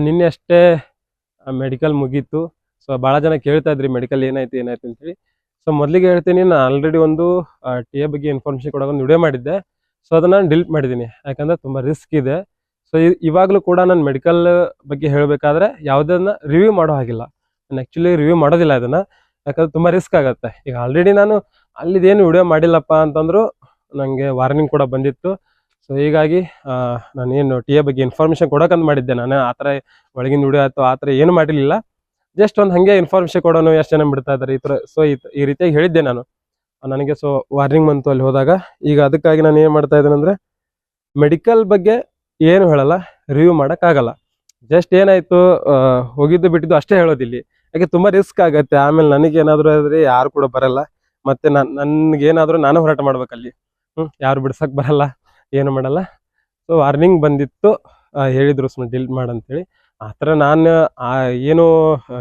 ನಿನ್ನೆ ಅಷ್ಟೇ ಮೆಡಿಕಲ್ ಮುಗೀತು. ಸೊ ಭಾಳ ಜನ ಕೇಳ್ತಾ ಇದ್ರಿ ಮೆಡಿಕಲ್ ಏನಾಯ್ತು ಏನಾಯ್ತು ಅಂತೇಳಿ. ಸೊ ಮೊದಲಿಗೆ ಹೇಳ್ತೀನಿ, ನಾನು ಆಲ್ರೆಡಿ ಒಂದು ಟಿ ಎ ಬಗ್ಗೆ ಇನ್ಫಾರ್ಮೇಷನ್ ಕೊಡೋ ಒಂದು ವಿಡಿಯೋ ಮಾಡಿದ್ದೆ. ಸೊ ಅದನ್ನು ನಾನು ಡಿಲೀಟ್ ಮಾಡಿದ್ದೀನಿ, ಯಾಕಂದರೆ ತುಂಬ ರಿಸ್ಕ್ ಇದೆ. ಸೊ ಇವಾಗಲೂ ಕೂಡ ನಾನು ಮೆಡಿಕಲ್ ಬಗ್ಗೆ ಹೇಳಬೇಕಾದ್ರೆ ಯಾವುದನ್ನ ರಿವ್ಯೂ ಮಾಡೋ ಹಾಗಿಲ್ಲ. ನಾನು ಆ್ಯಕ್ಚುಲಿ ರಿವ್ಯೂ ಮಾಡೋದಿಲ್ಲ ಇದನ್ನು, ಯಾಕಂದರೆ ತುಂಬ ರಿಸ್ಕ್ ಆಗುತ್ತೆ. ಈಗ ಆಲ್ರೆಡಿ ನಾನು ಅಲ್ಲಿದೇನು ವಿಡಿಯೋ ಮಾಡಿಲ್ಲಪ್ಪ ಅಂತಂದರೂ ನನಗೆ ವಾರ್ನಿಂಗ್ ಕೂಡ ಬಂದಿತ್ತು. ಸೊ ಹೀಗಾಗಿ ನಾನೇನು ಟಿ ಎ ಬಗ್ಗೆ ಇನ್ಫಾರ್ಮೇಷನ್ ಕೊಡೋಕಂತ ಮಾಡಿದ್ದೆ. ನಾನು ಆ ಥರ ಒಳಗಿನ ವಿಡಿಯೋ ಆಯಿತು ಆ ಥರ ಏನು ಮಾಡಿರಲಿಲ್ಲ. ಜಸ್ಟ್ ಒಂದು ಹಾಗೆ ಇನ್ಫಾರ್ಮೇಷನ್ ಕೊಡೋನು, ಎಷ್ಟು ಜನ ಬಿಡ್ತಾ ಇದ್ದಾರೆ ಈ ಥರ. ಸೊ ಈ ರೀತಿಯಾಗಿ ಹೇಳಿದ್ದೆ ನಾನು. ನನಗೆ ಸೊ ವಾರ್ನಿಂಗ್ ಬಂತು ಅಲ್ಲಿ ಹೋದಾಗ. ಈಗ ಅದಕ್ಕಾಗಿ ನಾನು ಏನು ಮಾಡ್ತಾ ಇದ್ದೇನೆ ಅಂದರೆ, ಮೆಡಿಕಲ್ ಬಗ್ಗೆ ಏನು ಹೇಳಲ್ಲ, ರಿವ್ಯೂ ಮಾಡೋಕ್ಕಾಗಲ್ಲ. ಜಸ್ಟ್ ಏನಾಯಿತು ಹೋಗಿದ್ದು ಬಿಟ್ಟಿದ್ದು ಅಷ್ಟೇ ಹೇಳೋದಿಲ್ಲಿ. ಯಾಕೆ ತುಂಬ ರಿಸ್ಕ್ ಆಗುತ್ತೆ. ಆಮೇಲೆ ನನಗೇನಾದರೂ ಆದರೆ ಯಾರು ಕೂಡ ಬರಲ್ಲ, ಮತ್ತು ನನಗೇನಾದರೂ ನಾನು ಹೋರಾಟ ಮಾಡ್ಬೇಕಲ್ಲಿ. ಯಾರು ಬಿಡ್ಸಕ್ಕೆ ಬರಲ್ಲ, ಏನು ಮಾಡಲ್ಲ. ಸೊ ವಾರ್ನಿಂಗ್ ಬಂದಿತ್ತು, ಹೇಳಿದರು ಸುಮ್ಮನೆ ಡಿಲೀಟ್ ಮಾಡಂತೇಳಿ. ಆ ಥರ ನಾನು ಏನು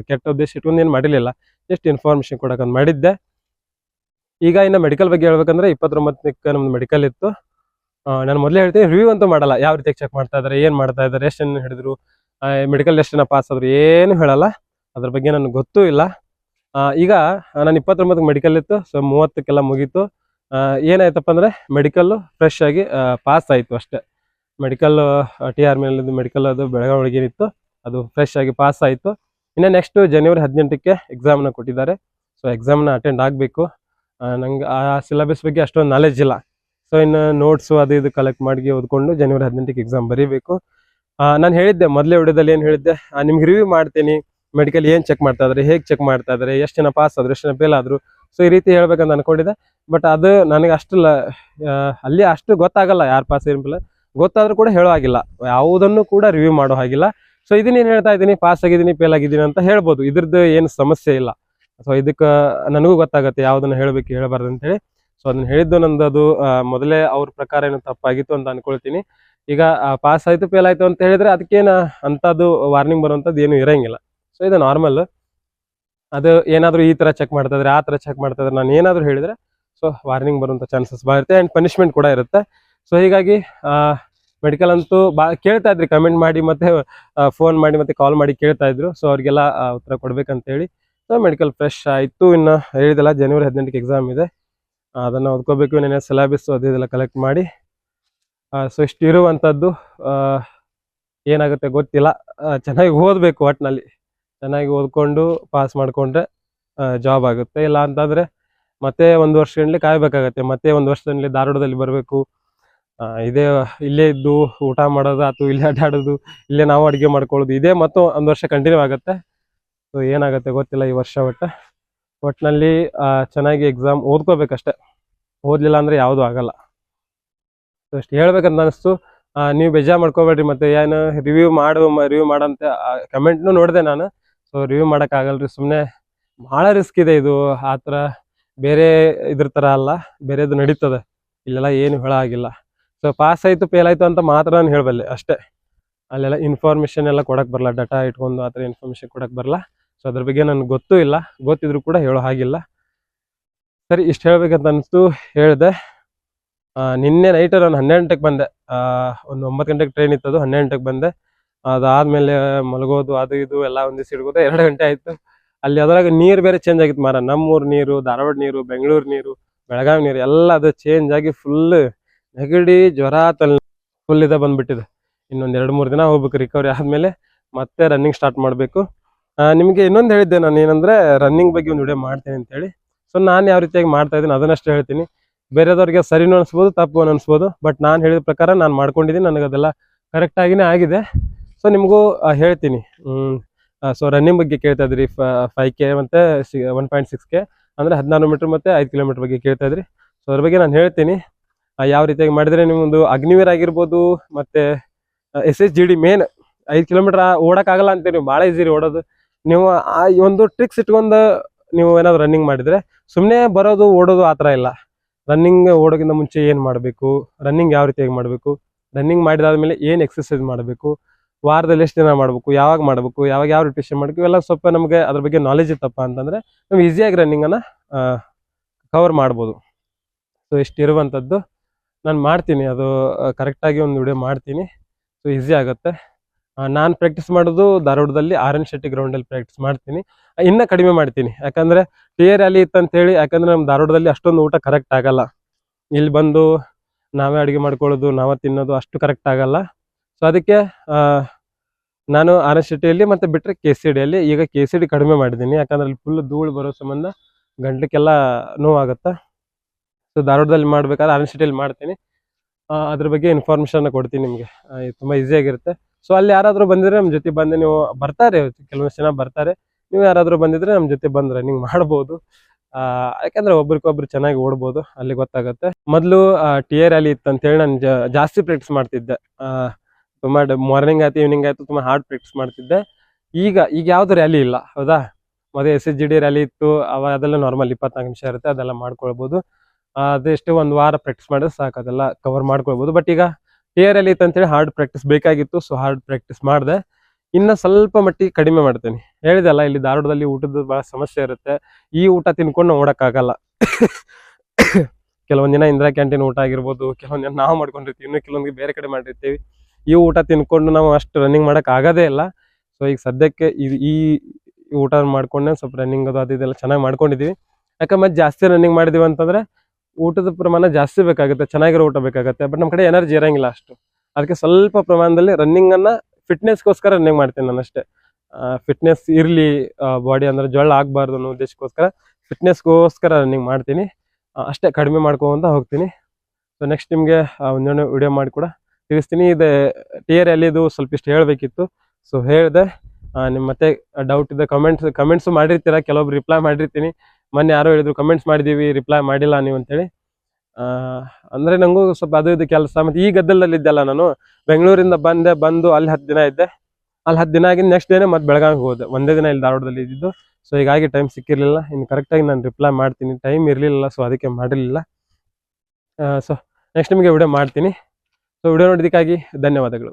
ಕೆಟ್ಟ ಉದ್ದೇಶ ಇಟ್ಕೊಂಡು ಏನು ಮಾಡಿರಲಿಲ್ಲ, ಜಸ್ಟ್ ಇನ್ಫಾರ್ಮೇಷನ್ ಕೊಡೋಕಂತ ಮಾಡಿದ್ದೆ. ಈಗ ಇನ್ನು ಮೆಡಿಕಲ್ ಬಗ್ಗೆ ಹೇಳ್ಬೇಕಂದ್ರೆ 29ಕ್ಕೆ ನಮ್ದು ಮೆಡಿಕಲ್ ಇತ್ತು. ನಾನು ಮೊದಲೇ ಹೇಳ್ತೀನಿ, ರಿವ್ಯೂ ಅಂತೂ ಮಾಡಲ್ಲ. ಯಾವ ರೀತಿ ಚೆಕ್ ಮಾಡ್ತಾ ಇದ್ದಾರೆ, ಏನು ಮಾಡ್ತಾ ಇದ್ದಾರೆ, ಎಷ್ಟು ಜನ ಹಿಡಿದ್ರು, ಮೆಡಿಕಲ್ ಎಷ್ಟು ಜನ ಪಾಸ್ ಆದ್ರು, ಏನು ಹೇಳಲ್ಲ. ಅದ್ರ ಬಗ್ಗೆ ನನಗೆ ಗೊತ್ತೂ ಇಲ್ಲ. ಈಗ ನಾನು 29ಕ್ಕೆ ಮೆಡಿಕಲ್ ಇತ್ತು. ಸೊ 30ಕ್ಕೆಲ್ಲ ಮುಗೀತು. ಏನಾಯ್ತಪ್ಪ ಅಂದರೆ, ಮೆಡಿಕಲ್ಲು ಫ್ರೆಶ್ ಆಗಿ ಪಾಸ್ ಆಯಿತು ಅಷ್ಟೇ. ಮೆಡಿಕಲ್ ಟಿ ಆರ್ ಮೇಲಿದ್ದು ಮೆಡಿಕಲ್ ಅದು ಬೆಳಗಾವಿ ಒಳಗೇನಿತ್ತು, ಅದು ಫ್ರೆಶ್ ಆಗಿ ಪಾಸ್ ಆಯಿತು. ಇನ್ನು ನೆಕ್ಸ್ಟು ಜನವರಿ 18ಕ್ಕೆ ಎಕ್ಸಾಮ್ನ ಕೊಟ್ಟಿದ್ದಾರೆ. ಸೊ ಎಕ್ಸಾಮ್ನ ಅಟೆಂಡ್ ಆಗಬೇಕು. ನಂಗೆ ಆ ಸಿಲೆಬಸ್ ಬಗ್ಗೆ ಅಷ್ಟೊಂದು ನಾಲೆಜ್ ಇಲ್ಲ. ಸೊ ಇನ್ನು ನೋಟ್ಸು ಅದು ಇದು ಕಲೆಕ್ಟ್ ಮಾಡಿ ಓದ್ಕೊಂಡು ಜನವರಿ 18ಕ್ಕೆ ಎಕ್ಸಾಮ್ ಬರೀಬೇಕು. ನಾನು ಹೇಳಿದ್ದೆ ಮೊದಲೇ ವಿಡಿಯೋದಲ್ಲಿ, ಏನು ಹೇಳಿದ್ದೆ, ನಿಮ್ಗೆ ರಿವ್ಯೂ ಮಾಡ್ತೀನಿ, ಮೆಡಿಕಲ್ ಏನು ಚೆಕ್ ಮಾಡ್ತಾ ಇದ್ದಾರೆ, ಹೇಗೆ ಚೆಕ್ ಮಾಡ್ತಾ ಇದ್ದಾರೆ, ಎಷ್ಟು ಜನ ಪಾಸ್ ಆದರು, ಎಷ್ಟು ಜನ ಫೇಲ್ ಆದರು. ಸೊ ಈ ರೀತಿ ಹೇಳ್ಬೇಕಂತ ಅಂದ್ಕೊಂಡಿದ್ದೆ. ಬಟ್ ಅದು ನನಗೆ ಅಷ್ಟಲ್ಲ, ಅಲ್ಲಿ ಅಷ್ಟು ಗೊತ್ತಾಗಲ್ಲ ಯಾರು ಪಾಸ್ ಇರಲಿಲ್ಲ. ಗೊತ್ತಾದರೂ ಕೂಡ ಹೇಳೋ ಹಾಗಿಲ್ಲ, ಯಾವುದನ್ನು ಕೂಡ ರಿವ್ಯೂ ಮಾಡೋ ಹಾಗಿಲ್ಲ. ಸೊ ಇದನ್ನೇನು ಹೇಳ್ತಾ ಇದ್ದೀನಿ, ಪಾಸ್ ಆಗಿದ್ದೀನಿ ಫೇಲ್ ಆಗಿದ್ದೀನಿ ಅಂತ ಹೇಳ್ಬೋದು, ಇದ್ರದ್ದು ಏನು ಸಮಸ್ಯೆ ಇಲ್ಲ. ಸೊ ಇದಕ್ಕೆ ನನಗೂ ಗೊತ್ತಾಗುತ್ತೆ ಯಾವುದನ್ನು ಹೇಳಬೇಕು ಹೇಳಬಾರ್ದು ಅಂತೇಳಿ. ಸೊ ಅದನ್ನು ಹೇಳಿದ್ದು ನಂದು ಅದು ಮೊದಲೇ ಅವ್ರ ಪ್ರಕಾರ ಏನು ತಪ್ಪಾಗಿತ್ತು ಅಂತ ಅಂದ್ಕೊಳ್ತೀನಿ. ಈಗ ಪಾಸ್ ಆಯಿತು ಫೇಲ್ ಆಯಿತು ಅಂತ ಹೇಳಿದರೆ ಅದಕ್ಕೇನು ಅಂಥದ್ದು ವಾರ್ನಿಂಗ್ ಬರುವಂಥದ್ದು ಏನು ಇರೋಂಗಿಲ್ಲ. ಸೊ ಇದು ನಾರ್ಮಲ್. ಅದು ಏನಾದರೂ ಈ ಥರ ಚೆಕ್ ಮಾಡ್ತಾ ಇದ್ರೆ, ಆ ಥರ ಚೆಕ್ ಮಾಡ್ತಾ ಇದ್ರೆ, ನಾನು ಏನಾದರೂ ಹೇಳಿದರೆ ಸೊ ವಾರ್ನಿಂಗ್ ಬರುವಂಥ ಚಾನ್ಸಸ್ ಭಾಳ ಇರುತ್ತೆ, ಆ್ಯಂಡ್ ಪನಿಷ್ಮೆಂಟ್ ಕೂಡ ಇರುತ್ತೆ. ಸೊ ಹೀಗಾಗಿ ಮೆಡಿಕಲ್ ಅಂತೂ ಕೇಳ್ತಾ ಇದ್ರಿ, ಕಮೆಂಟ್ ಮಾಡಿ ಮತ್ತು ಫೋನ್ ಮಾಡಿ ಮತ್ತು ಕಾಲ್ ಮಾಡಿ ಕೇಳ್ತಾ ಇದ್ರು. ಸೊ ಅವ್ರಿಗೆಲ್ಲ ಉತ್ತರ ಕೊಡ್ಬೇಕಂತೇಳಿ. ಸೊ ಮೆಡಿಕಲ್ ಫ್ರೆಶ್ ಆಯಿತು. ಇನ್ನು ಹೇಳಿದೆಲ್ಲ ಜನವರಿ 18ಕ್ಕೆ ಎಕ್ಸಾಮ್ ಇದೆ, ಅದನ್ನು ಓದ್ಕೋಬೇಕು. ನೆನೆ ಸಿಲೆಬಸ್ ಅದು ಇದೆಲ್ಲ ಕಲೆಕ್ಟ್ ಮಾಡಿ. ಸೊ ಇಷ್ಟು ಇರುವಂಥದ್ದು. ಏನಾಗುತ್ತೆ ಗೊತ್ತಿಲ್ಲ. ಚೆನ್ನಾಗಿ ಓದಬೇಕು, ಒಟ್ಟಿನಲ್ಲಿ ಚೆನ್ನಾಗಿ ಓದ್ಕೊಂಡು ಪಾಸ್ ಮಾಡಿಕೊಂಡ್ರೆ ಜಾಬ್ ಆಗುತ್ತೆ. ಇಲ್ಲ ಅಂತಂದರೆ ಮತ್ತೆ 1 ವರ್ಷದಲ್ಲಿ ಕಾಯಬೇಕಾಗತ್ತೆ. ಮತ್ತೆ 1 ವರ್ಷದಲ್ಲಿ ಧಾರವಾಡದಲ್ಲಿ ಬರಬೇಕು, ಇಲ್ಲೇ ಇದ್ದು ಊಟ ಮಾಡೋದು ಅಥವಾ ಇಲ್ಲೇ ಅಡ್ಡಾಡೋದು, ಇಲ್ಲೇ ನಾವು ಅಡುಗೆ ಮಾಡ್ಕೊಳ್ಳೋದು, ಇದೇ ಮತ್ತು 1 ವರ್ಷ ಕಂಟಿನ್ಯೂ ಆಗುತ್ತೆ. ಸೊ ಏನಾಗುತ್ತೆ ಗೊತ್ತಿಲ್ಲ ಈ ವರ್ಷ. ಒಟ್ಟಿನಲ್ಲಿ ಚೆನ್ನಾಗಿ ಎಕ್ಸಾಮ್ ಓದ್ಕೋಬೇಕಷ್ಟೆ, ಓದಲಿಲ್ಲ ಅಂದರೆ ಯಾವುದೂ ಆಗಲ್ಲ. ಸೊ ಅಷ್ಟು ಹೇಳ್ಬೇಕಂತ ಅನಿಸ್ತು. ನೀವು ಬೇಜಾರು ಮಾಡ್ಕೋಬೇಡ್ರಿ. ಮತ್ತು ಏನು ರಿವ್ಯೂ ಮಾಡಂತ ಕಮೆಂಟ್ನೂ ನೋಡಿದೆ ನಾನು. ಸೊ ರಿವ್ಯೂ ಮಾಡೋಕ್ಕಾಗಲ್ರಿ, ಸುಮ್ಮನೆ ಭಾಳ ರಿಸ್ಕ್ ಇದೆ ಇದು. ಆ ಥರ ಬೇರೆ ಇದ್ರ ಥರ ಅಲ್ಲ, ಬೇರೆದು ನಡೀತದೆ. ಇಲ್ಲೆಲ್ಲ ಏನು ಹೇಳೋಂಗಿಲ್ಲ. ಸೊ ಪಾಸ್ ಆಯಿತು ಫೇಲ್ ಆಯಿತು ಅಂತ ಮಾತ್ರ ನಾನು ಹೇಳಬಲ್ಲೆ ಅಷ್ಟೇ. ಅಲ್ಲೆಲ್ಲ ಇನ್ಫಾರ್ಮೇಷನ್ ಎಲ್ಲ ಕೊಡೋಕ್ಕೆ ಬರಲ್ಲ, ಡಾಟಾ ಇಟ್ಕೊಂಡು ಆ ಥರ ಇನ್ಫಾರ್ಮೇಷನ್ ಕೊಡೋಕ್ಕೆ ಬರಲ್ಲ. ಸೊ ಅದ್ರ ಬಗ್ಗೆ ನನಗೆ ಗೊತ್ತೂ ಇಲ್ಲ, ಗೊತ್ತಿದ್ರು ಕೂಡ ಹೇಳೋ ಹಾಗಿಲ್ಲ. ಸರಿ, ಇಷ್ಟು ಹೇಳ್ಬೇಕಂತ ಅನಿಸ್ತು, ಹೇಳಿದೆ. ನಿನ್ನೆ ನೈಟ್ ನಾನು 12 ಗಂಟೆಗೆ ಬಂದೆ. ಒಂದು 9 ಗಂಟೆಗೆ ಟ್ರೈನ್ ಇತ್ತದು, 12 ಗಂಟೆಗೆ ಬಂದೆ. ಅದಾದಮೇಲೆ ಮಲಗೋದು ಅದು ಇದು ಎಲ್ಲ ಒಂದಿವ್ಸ ಹಿಡ್ಕೋದು 2 ಗಂಟೆ ಆಯಿತು. ಅಲ್ಲಿ ಅದ್ರಾಗ ನೀರು ಬೇರೆ ಚೇಂಜ್ ಆಗಿತ್ತು ಮಾರ. ನಮ್ಮೂರು ನೀರು, ಧಾರವಾಡ ನೀರು, ಬೆಂಗಳೂರು ನೀರು, ಬೆಳಗಾವಿ ನೀರು ಎಲ್ಲ ಅದು ಚೇಂಜ್ ಆಗಿ ಫುಲ್ ನೆಗಡಿ, ಜ್ವರ, ಫುಲ್ ಇದೆ ಬಂದುಬಿಟ್ಟಿದೆ. ಇನ್ನೊಂದು 2-3 ದಿನ ಹೋಗ್ಬೇಕು ರಿಕವರಿ ಆದಮೇಲೆ ಮತ್ತೆ ರನ್ನಿಂಗ್ ಸ್ಟಾರ್ಟ್ ಮಾಡಬೇಕು. ನಿಮಗೆ ಇನ್ನೊಂದು ಹೇಳಿದ್ದೆ ನಾನು, ಏನಂದರೆ ರನ್ನಿಂಗ್ ಬಗ್ಗೆ ಒಂದು ವಿಡಿಯೋ ಮಾಡ್ತೇನೆ ಅಂತೇಳಿ. ಸೊ ನಾನು ಯಾವ ರೀತಿಯಾಗಿ ಮಾಡ್ತಾಯಿದ್ದೀನಿ ಅದನ್ನಷ್ಟು ಹೇಳ್ತೀನಿ. ಬೇರೆದವ್ರಿಗೆ ಸರಿನೂ ಅನಿಸ್ಬೋದು, ತಪ್ಪು ಅನ್ನಿಸ್ಬೋದು. ಬಟ್ ನಾನು ಹೇಳಿದ ಪ್ರಕಾರ ನಾನು ಮಾಡ್ಕೊಂಡಿದ್ದೀನಿ, ನನಗೆ ಅದೆಲ್ಲ ಕರೆಕ್ಟಾಗಿಯೇ ಆಗಿದೆ. ಸೊ ನಿಮಗೂ ಹೇಳ್ತೀನಿ. ಸೊ ರನ್ನಿಂಗ್ ಬಗ್ಗೆ ಕೇಳ್ತಾ ಇದ್ರಿ, 5K ಮತ್ತು 1.6K ಅಂದರೆ 16 ಮೀಟ್ರ್ ಮತ್ತು 5 ಕಿಲೋಮೀಟ್ರ್ ಬಗ್ಗೆ ಕೇಳ್ತಾ ಇದ್ರಿ. ಸೊ ಅದ್ರ ಬಗ್ಗೆ ನಾನು ಹೇಳ್ತೀನಿ ಯಾವ ರೀತಿಯಾಗಿ ಮಾಡಿದರೆ ನಿಮ್ಮೊಂದು ಅಗ್ನಿವೀರ್ ಆಗಿರ್ಬೋದು, ಮತ್ತು SSGD ಮೇನ್ 5 ಕಿಲೋಮೀಟ್ರ್ ಓಡೋಕ್ಕಾಗಲ್ಲ ಅಂತೀರಿ ನೀವು, ಭಾಳ ಈಸಿ ರೀ ಓಡೋದು. ನೀವು ಒಂದು ಟ್ರಿಕ್ಸ್ ಇಟ್ಕೊಂಡು ನೀವು ಏನಾದರೂ ರನ್ನಿಂಗ್ ಮಾಡಿದರೆ, ಸುಮ್ಮನೆ ಬರೋದು ಓಡೋದು ಆ ಥರ ಇಲ್ಲ. ರನ್ನಿಂಗ್ ಓಡೋಕ್ಕಿಂತ ಮುಂಚೆ ಏನು ಮಾಡಬೇಕು, ರನ್ನಿಂಗ್ ಯಾವ ರೀತಿಯಾಗಿ ಮಾಡಬೇಕು, ರನ್ನಿಂಗ್ ಮಾಡಿದಾದ್ಮೇಲೆ ಏನು ಎಕ್ಸಸೈಸ್ ಮಾಡಬೇಕು, ವಾರದಲ್ಲಿ ಎಷ್ಟು ದಿನ ಮಾಡಬೇಕು, ಯಾವಾಗ ಮಾಡಬೇಕು, ಯಾವಾಗ ಯಾವ ರಿಪಿಟೇಷನ್ ಮಾಡಬೇಕು, ಇವೆಲ್ಲ ಸ್ವಲ್ಪ ನಮಗೆ ಅದ್ರ ಬಗ್ಗೆ ನಾಲೆಜ್ ಇತ್ತಪ್ಪ ಅಂತಂದರೆ ನಾವು ಈಸಿಯಾಗಿ ರನ್ನಿಂಗನ್ನು ಕವರ್ ಮಾಡ್ಬೋದು. ಸೊ ಇಷ್ಟಿರುವಂಥದ್ದು ನಾನು ಮಾಡ್ತೀನಿ, ಅದು ಕರೆಕ್ಟಾಗಿ ಒಂದು ವಿಡಿಯೋ ಮಾಡ್ತೀನಿ. ಸೊ ಈಸಿ ಆಗುತ್ತೆ. ನಾನು ಪ್ರಾಕ್ಟೀಸ್ ಮಾಡೋದು ಧಾರವಾಡದಲ್ಲಿ RN ಶೆಟ್ಟಿ ಗ್ರೌಂಡಲ್ಲಿ ಪ್ರಾಕ್ಟೀಸ್ ಮಾಡ್ತೀನಿ. ಇನ್ನೂ ಕಡಿಮೆ ಮಾಡ್ತೀನಿ, ಯಾಕಂದರೆ TA ರ್ಯಾಲಿ ಇತ್ತಂತೇಳಿ, ಯಾಕಂದರೆ ನಮ್ಮ ಧಾರವಾಡದಲ್ಲಿ ಅಷ್ಟೊಂದು ಊಟ ಕರೆಕ್ಟ್ ಆಗಲ್ಲ. ಇಲ್ಲಿ ಬಂದು ನಾವೇ ಅಡುಗೆ ಮಾಡ್ಕೊಳ್ಳೋದು, ನಾವೇ ತಿನ್ನೋದು ಅಷ್ಟು ಕರೆಕ್ಟ್ ಆಗಲ್ಲ. ಸೊ ಅದಕ್ಕೆ ನಾನು RN ಶೆಟ್ಟಿಯಲ್ಲಿ ಮತ್ತು ಬಿಟ್ಟರೆ KCDಯಲ್ಲಿ. ಈಗ KCD ಕಡಿಮೆ ಮಾಡಿದ್ದೀನಿ, ಯಾಕಂದ್ರೆ ಅಲ್ಲಿ ಫುಲ್ ಧೂಳು ಬರೋ ಸಂಬಂಧ ಗಂಟ್ಲಿಗೆಲ್ಲ ನೋವಾಗುತ್ತೆ. ಸೊ ಧಾರವಾಡದಲ್ಲಿ ಮಾಡ್ಬೇಕಾದ್ರೆ RN ಶೆಟ್ಟಿಯಲ್ಲಿ ಮಾಡ್ತೀನಿ. ಅದ್ರ ಬಗ್ಗೆ ಇನ್ಫಾರ್ಮೇಷನ್ ಕೊಡ್ತೀನಿ ನಿಮಗೆ, ತುಂಬ ಈಸಿಯಾಗಿರುತ್ತೆ. ಸೊ ಅಲ್ಲಿ ಯಾರಾದರೂ ಬಂದಿದ್ರೆ ನಮ್ಮ ಜೊತೆ ಬಂದು, ನೀವು ಬರ್ತಾರೆ ಕೆಲವೊಂದು ಜನ ಬರ್ತಾರೆ, ನೀವು ಯಾರಾದರೂ ಬಂದಿದ್ರೆ ನಮ್ಮ ಜೊತೆ ಬಂದು ರನ್ನಿಂಗ್ ಮಾಡ್ಬೋದು. ಯಾಕಂದರೆ ಒಬ್ರಿಗೊಬ್ರು ಚೆನ್ನಾಗಿ ಓಡ್ಬೋದು, ಅಲ್ಲಿ ಗೊತ್ತಾಗುತ್ತೆ. ಮೊದಲು TA ರ್ಯಾಲಿ ಇತ್ತಂತೇಳಿ ನಾನು ಜಾಸ್ತಿ ಪ್ರಾಕ್ಟೀಸ್ ಮಾಡ್ತಿದ್ದೆ. ತುಂಬ ಮಾರ್ನಿಂಗ್ ಆಯ್ತು ಈವ್ನಿಂಗ್ ಆಯಿತು ತುಂಬ ಹಾರ್ಡ್ ಪ್ರಾಕ್ಟೀಸ್ ಮಾಡ್ತಿದ್ದೆ. ಈಗ ಯಾವುದು ರ್ಯಾಲಿ ಇಲ್ಲ, ಹೌದಾ. ಮೊದಲು SSGD ರ್ಯಾಲಿ ಇತ್ತು, ಅದೆಲ್ಲ ನಾರ್ಮಲ್ 24 ನಿಮಿಷ ಇರುತ್ತೆ, ಅದೆಲ್ಲ ಮಾಡ್ಕೊಳ್ಬೋದು. ಅದೆಷ್ಟು ಒಂದು ವಾರ ಪ್ರಾಕ್ಟೀಸ್ ಮಾಡಿದ್ರೆ ಸಾಕು, ಅದೆಲ್ಲ ಕವರ್ ಮಾಡ್ಕೊಳ್ಬೋದು. ಬಟ್ ಈಗ TA ರ್ಯಾಲಿ ಇತ್ತಂತೇಳಿ ಹಾರ್ಡ್ ಪ್ರಾಕ್ಟೀಸ್ ಬೇಕಾಗಿತ್ತು, ಸೊ ಹಾರ್ಡ್ ಪ್ರಾಕ್ಟೀಸ್ ಮಾಡಿದೆ. ಇನ್ನು ಸ್ವಲ್ಪ ಮಟ್ಟಿಗೆ ಕಡಿಮೆ ಮಾಡ್ತೀನಿ. ಹೇಳಿದೆಲ್ಲ, ಇಲ್ಲಿ ಧಾರವಾಡದಲ್ಲಿ ಊಟದ ಭಾಳ ಸಮಸ್ಯೆ ಇರುತ್ತೆ. ಈ ಊಟ ತಿನ್ಕೊಂಡು ಓಡೋಕ್ಕಾಗಲ್ಲ. ಕೆಲವೊಂದು ದಿನ ಇಂದಿರಾ ಕ್ಯಾಂಟೀನ್ ಊಟ ಆಗಿರ್ಬೋದು, ಕೆಲವೊಂದು ದಿನ ನಾವು ಮಾಡ್ಕೊಂಡಿರ್ತೀವಿ, ಇನ್ನೂ ಕೆಲವೊಂದಿಗೆ ಬೇರೆ ಕಡೆ ಮಾಡಿರ್ತೀವಿ. ಈ ಊಟ ತಿನ್ಕೊಂಡು ನಾವು ಅಷ್ಟು ರನ್ನಿಂಗ್ ಮಾಡೋಕೆ ಆಗೋದೇ ಇಲ್ಲ. ಸೊ ಈಗ ಸದ್ಯಕ್ಕೆ ಈ ಊಟ ಮಾಡ್ಕೊಂಡೆ ಸ್ವಲ್ಪ ರನ್ನಿಂಗ್ ಅದು ಇದೆಲ್ಲ ಚೆನ್ನಾಗಿ ಮಾಡ್ಕೊಂಡಿದ್ದೀವಿ. ಯಾಕಂದ್ರೆ ಜಾಸ್ತಿ ರನ್ನಿಂಗ್ ಮಾಡಿದೀವಿ ಅಂತಂದರೆ ಊಟದ ಪ್ರಮಾಣ ಜಾಸ್ತಿ ಬೇಕಾಗುತ್ತೆ, ಚೆನ್ನಾಗಿರೋ ಊಟ ಬೇಕಾಗುತ್ತೆ. ಬಟ್ ನಮ್ಮ ಕಡೆ ಎನರ್ಜಿ ಇರೋಂಗಿಲ್ಲ ಅಷ್ಟು. ಅದಕ್ಕೆ ಸ್ವಲ್ಪ ಪ್ರಮಾಣದಲ್ಲಿ ರನ್ನಿಂಗನ್ನು ಫಿಟ್ನೆಸ್ಗೋಸ್ಕರ ರನ್ನಿಂಗ್ ಮಾಡ್ತೀನಿ ನಾನು ಅಷ್ಟೇ. ಫಿಟ್ನೆಸ್ ಇರಲಿ, ಬಾಡಿ ಅಂದರೆ ಜೊಳ್ಳ ಆಗಬಾರ್ದು ಅನ್ನೋ ಉದ್ದೇಶಕ್ಕೋಸ್ಕರ ಫಿಟ್ನೆಸ್ಗೋಸ್ಕರ ರನ್ನಿಂಗ್ ಮಾಡ್ತೀನಿ ಅಷ್ಟೇ, ಕಡಿಮೆ ಮಾಡ್ಕೊಂತ ಹೋಗ್ತೀನಿ. ಸೊ ನೆಕ್ಸ್ಟ್ ನಿಮಗೆ ಒಂದೊಂದು ವಿಡಿಯೋ ಮಾಡಿ ಕೂಡ ತಿಳಿಸ್ತೀನಿ. ಇದು TA ರ್ಯಾಲಿದು ಸ್ವಲ್ಪ ಇಷ್ಟು ಹೇಳಬೇಕಿತ್ತು, ಸೊ ಹೇಳಿದೆ. ನಿಮ್ಮ ಮತ್ತೆ ಡೌಟ್ ಇದೆ ಕಮೆಂಟ್ಸು ಮಾಡಿರ್ತೀರ, ಕೆಲವೊಬ್ರು ರಿಪ್ಲೈ ಮಾಡಿರ್ತೀನಿ. ಮೊನ್ನೆ ಯಾರೋ ಹೇಳಿದ್ರು ಕಮೆಂಟ್ಸ್ ಮಾಡಿದ್ದೀವಿ ರಿಪ್ಲೈ ಮಾಡಿಲ್ಲ ನೀವು ಅಂತೇಳಿ. ಅಂದರೆ ನನಗೂ ಸ್ವಲ್ಪ ಅದು ಇದು ಕೆಲಸ, ಮತ್ತು ಈ ಗದ್ದಲದಲ್ಲಿದ್ದೆಲ್ಲ ನಾನು ಬೆಂಗಳೂರಿಂದ ಬಂದು ಅಲ್ಲಿ 10 ದಿನ ಇದ್ದೆ. ಅಲ್ಲಿ 10 ದಿನ ಆಗಿದ್ದು ನೆಕ್ಸ್ಟ್ ಡೇನೇ ಮತ್ತೆ ಬೆಳಗಾವಿಗೆ ಹೋದೆ. ಒಂದೇ ದಿನ ಇಲ್ಲಿ ಧಾರವಾಡದಲ್ಲಿ ಇದ್ದಿದ್ದು. ಸೊ ಹೀಗಾಗಿ ಟೈಮ್ ಸಿಕ್ಕಿರಲಿಲ್ಲ. ಇನ್ನು ಕರೆಕ್ಟಾಗಿ ನಾನು ರಿಪ್ಲೈ ಮಾಡ್ತೀನಿ, ಟೈಮ್ ಇರಲಿಲ್ಲ, ಸೊ ಅದಕ್ಕೆ ಮಾಡಿರಲಿಲ್ಲ. ಸೊ ನೆಕ್ಸ್ಟ್ ನಿಮಗೆ ವಿಡಿಯೋ ಮಾಡ್ತೀನಿ. ಸೊ ವಿಡಿಯೋ ನೋಡಿದ್ದಕ್ಕಾಗಿ ಧನ್ಯವಾದಗಳು.